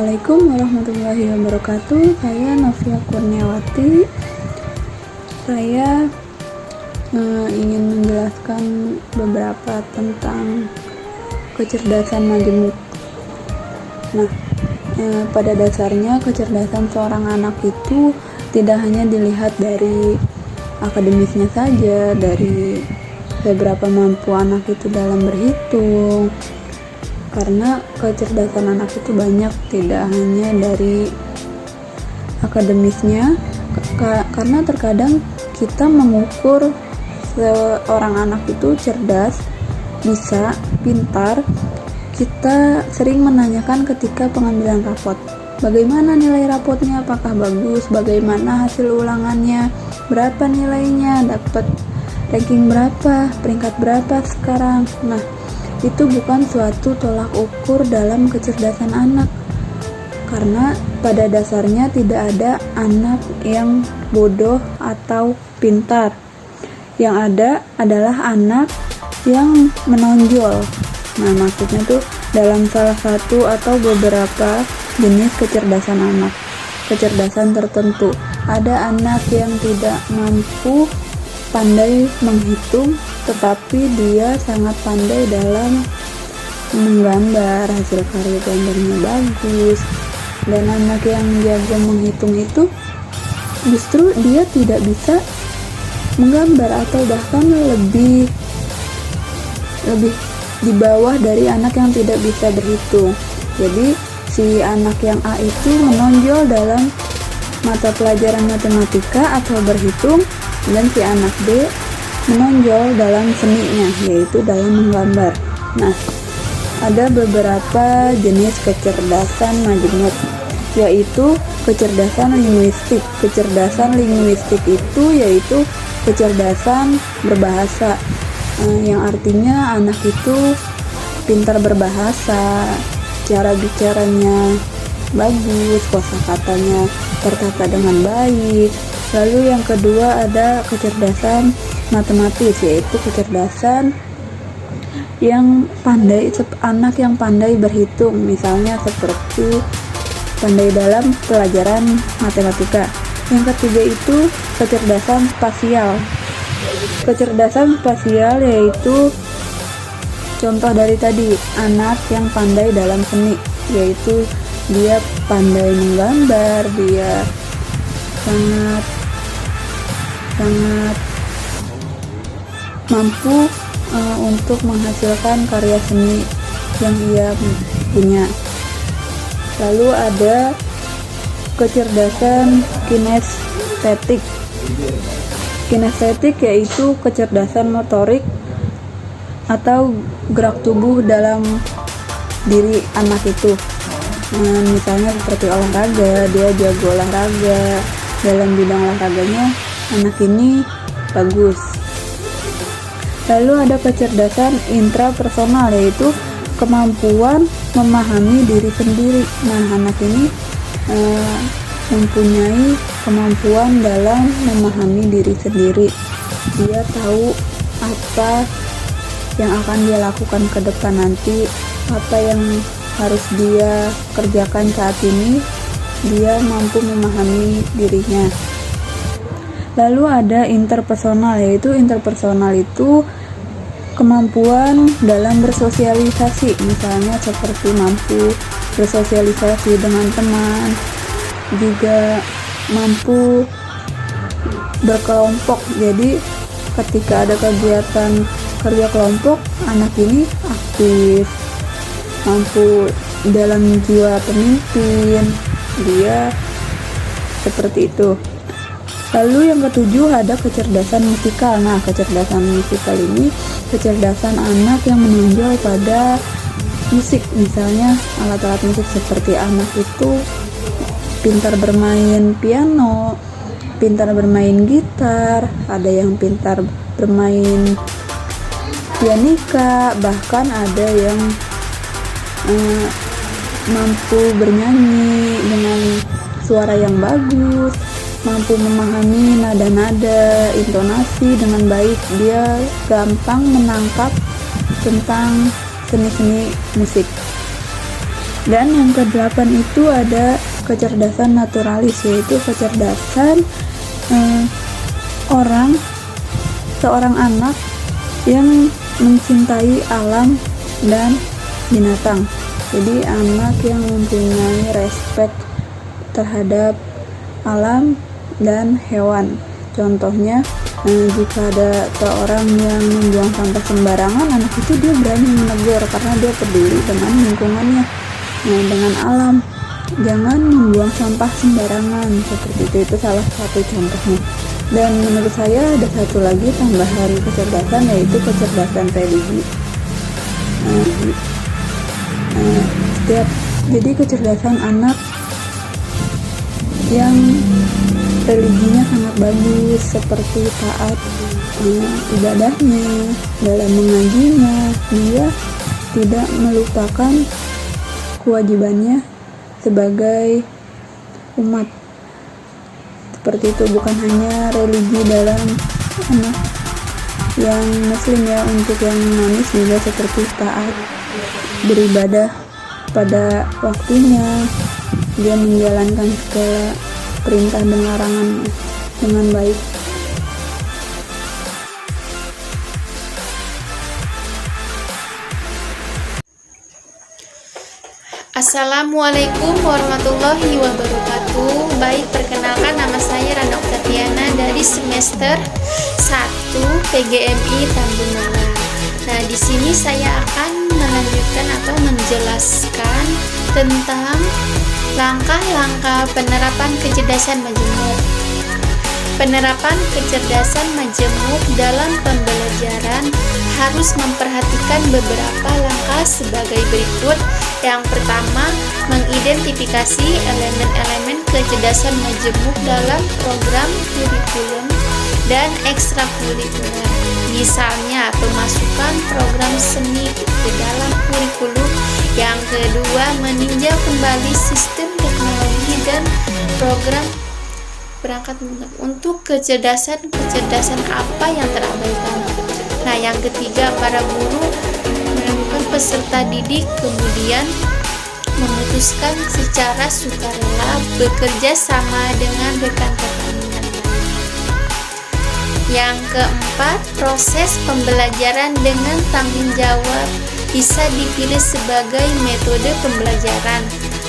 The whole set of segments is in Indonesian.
Assalamualaikum warahmatullahi wabarakatuh. Saya Novia Kurniawati. Saya ingin menjelaskan beberapa tentang kecerdasan majemuk. Nah, pada dasarnya kecerdasan seorang anak itu tidak hanya dilihat dari akademisnya saja, dari seberapa mampu anak itu dalam berhitung. Karena kecerdasan anak itu banyak, tidak hanya dari akademisnya, karena terkadang kita mengukur seorang anak itu cerdas, bisa, pintar. Kita sering menanyakan ketika pengambilan rapot, bagaimana nilai rapotnya, apakah bagus, bagaimana hasil ulangannya, berapa nilainya, dapat ranking berapa, peringkat berapa sekarang. Nah, itu bukan suatu tolak ukur dalam kecerdasan anak, karena pada dasarnya tidak ada anak yang bodoh atau pintar. Yang ada adalah anak yang menonjol. Nah, maksudnya tuh dalam salah satu atau beberapa jenis kecerdasan anak, kecerdasan tertentu. Ada anak yang tidak mampu pandai menghitung, tetapi dia sangat pandai dalam menggambar, hasil karya gambarnya bagus. Dan anak yang jago menghitung itu justru dia tidak bisa menggambar, atau bahkan lebih di bawah dari anak yang tidak bisa berhitung. Jadi si anak yang A itu menonjol dalam mata pelajaran matematika atau berhitung, dan si anak B menonjol dalam seninya, yaitu dalam menggambar. Nah, ada beberapa jenis kecerdasan majemuk, yaitu kecerdasan linguistik. Kecerdasan linguistik itu yaitu kecerdasan berbahasa, yang artinya anak itu pintar berbahasa, cara bicaranya bagus, kosakatanya tertata dengan baik. Lalu yang kedua ada kecerdasan matematis, yaitu kecerdasan yang pandai, anak yang pandai berhitung, misalnya seperti pandai dalam pelajaran matematika. Yang ketiga itu kecerdasan spasial. Kecerdasan spasial yaitu contoh dari tadi, anak yang pandai dalam seni, yaitu dia pandai menggambar, dia sangat mampu untuk menghasilkan karya seni yang ia punya. Lalu ada kecerdasan kinestetik. Kinestetik yaitu kecerdasan motorik atau gerak tubuh dalam diri anak itu. Misalnya seperti olahraga, dia jago olahraga, dalam bidang olahraganya anak ini bagus. Lalu ada kecerdasan intrapersonal, yaitu kemampuan memahami diri sendiri. Nah, anak ini mempunyai kemampuan dalam memahami diri sendiri. Dia tahu apa yang akan dia lakukan ke depan nanti, apa yang harus dia kerjakan saat ini. Dia mampu memahami dirinya. Lalu ada interpersonal, yaitu interpersonal itu kemampuan dalam bersosialisasi, misalnya seperti mampu bersosialisasi dengan teman, juga mampu berkelompok. Jadi ketika ada kegiatan kerja kelompok, anak ini aktif, mampu dalam jiwa pemimpin, dia seperti itu. Lalu yang ketujuh ada kecerdasan musikal. Nah, kecerdasan musikal ini kecerdasan anak yang menonjol pada musik, misalnya alat-alat musik, seperti anak itu pintar bermain piano, pintar bermain gitar, ada yang pintar bermain pianika, bahkan ada yang mampu bernyanyi dengan suara yang bagus, mampu memahami nada-nada, intonasi dengan baik. Dia gampang menangkap tentang seni-seni musik. Dan yang kedelapan itu ada kecerdasan naturalis, yaitu kecerdasan seorang anak yang mencintai alam dan binatang. Jadi anak yang mempunyai respect terhadap alam dan hewan. Contohnya, jika ada seorang yang membuang sampah sembarangan, anak itu dia berani menegur karena dia peduli dengan lingkungannya, dengan alam. Jangan membuang sampah sembarangan, seperti itu salah satu contohnya. Dan menurut saya ada satu lagi tambahan kecerdasan, yaitu kecerdasan religi. Jadi kecerdasan anak yang religinya sangat bagus, seperti taat ibadahnya, dalam mengajinya, dia tidak melupakan kewajibannya sebagai umat. Seperti itu, bukan hanya religi dalam anak yang muslim ya, untuk yang nonis juga seperti taat beribadah pada waktunya, dia menjalankan segala perintah dan larangannya dengan baik. Assalamualaikum warahmatullahi wabarakatuh. Baik, perkenalkan, nama saya Rana Oktatiana dari semester 1 PGMI Tambunala. Nah, di sini saya akan melanjutkan atau menjelaskan tentang langkah-langkah penerapan kecerdasan majemuk. Penerapan kecerdasan majemuk dalam pembelajaran harus memperhatikan beberapa langkah sebagai berikut. Yang pertama, mengidentifikasi elemen-elemen kecerdasan majemuk dalam program kurikulum dan ekstrakurikuler. Misalnya, pemasukan program seni ke dalam kurikulum. Yang kedua, meninjau kembali sistem teknologi dan program perangkat lunak untuk kecerdasan apa yang terabaikan. Nah, yang ketiga, para guru menemukan peserta didik, kemudian memutuskan secara sukarela bekerja sama dengan rekan-rekan yang lain. Yang keempat, proses pembelajaran dengan tanggung jawab bisa dipilih sebagai metode pembelajaran.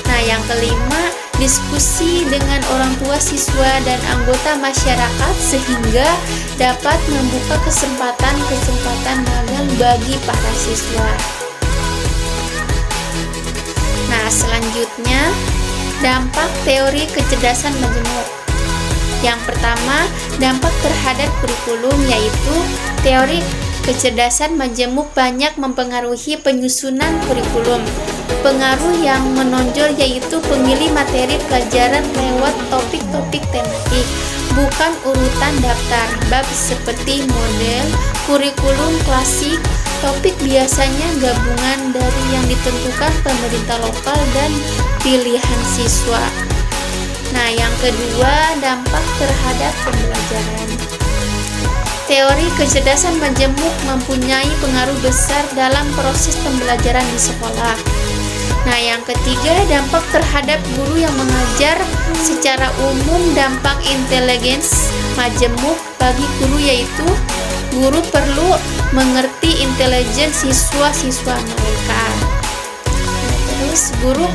Nah, yang kelima, diskusi dengan orang tua siswa dan anggota masyarakat sehingga dapat membuka kesempatan magang bagi para siswa. Nah, selanjutnya, dampak teori kecerdasan majemuk. Yang pertama, dampak terhadap kurikulum, yaitu teori kecerdasan majemuk banyak mempengaruhi penyusunan kurikulum. Pengaruh yang menonjol yaitu pemilih materi pelajaran lewat topik-topik tematik, bukan urutan daftar bab seperti model kurikulum klasik. Topik biasanya gabungan dari yang ditentukan pemerintah lokal dan pilihan siswa. Nah, yang kedua, dampak terhadap pembelajaran. Teori kecerdasan majemuk mempunyai pengaruh besar dalam proses pembelajaran di sekolah. Nah, yang ketiga, dampak terhadap guru yang mengajar. Secara umum, dampak inteligens majemuk bagi guru yaitu guru perlu mengerti intelijen siswa-siswa mereka. Terus, guru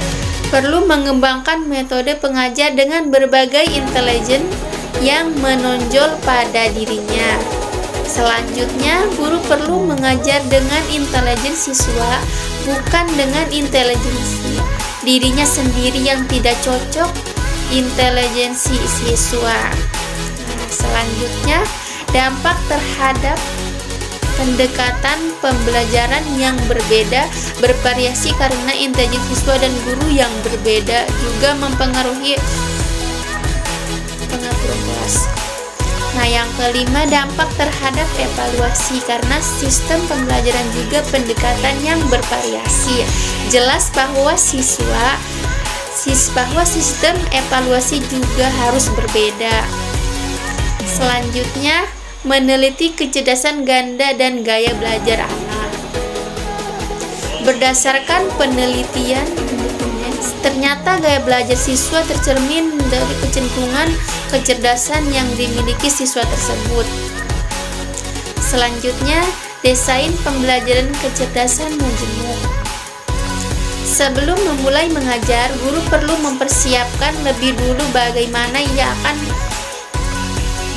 perlu mengembangkan metode pengajar dengan berbagai intelijen yang menonjol pada dirinya. Selanjutnya, guru perlu mengajar dengan intelijen siswa, bukan dengan intelijensi dirinya sendiri yang tidak cocok intelijensi siswa. Nah, selanjutnya, dampak terhadap pendekatan pembelajaran yang berbeda, bervariasi karena intelijensi siswa dan guru yang berbeda juga mempengaruhi pengaturan kelas. Nah, yang kelima, dampak terhadap evaluasi karena sistem pembelajaran juga pendekatan yang bervariasi. Jelas bahwa sistem evaluasi juga harus berbeda. Selanjutnya, meneliti kecerdasan ganda dan gaya belajar anak. Berdasarkan penelitian Ternyata gaya belajar siswa tercermin dari kecenderungan kecerdasan yang dimiliki siswa tersebut. Selanjutnya, desain pembelajaran kecerdasan majemuk. Sebelum memulai mengajar, guru perlu mempersiapkan lebih dulu bagaimana ia akan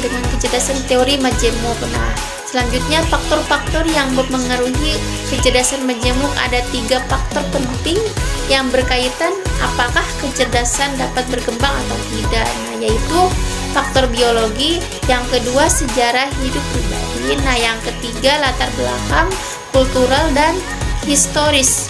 dengan kecerdasan teori majemuk. Nah, selanjutnya faktor-faktor yang mempengaruhi kecerdasan majemuk, ada 3 faktor penting yang berkaitan apakah kecerdasan dapat berkembang atau tidak. Nah, yaitu faktor biologi, yang kedua sejarah hidup pribadi, nah yang ketiga latar belakang kultural dan historis.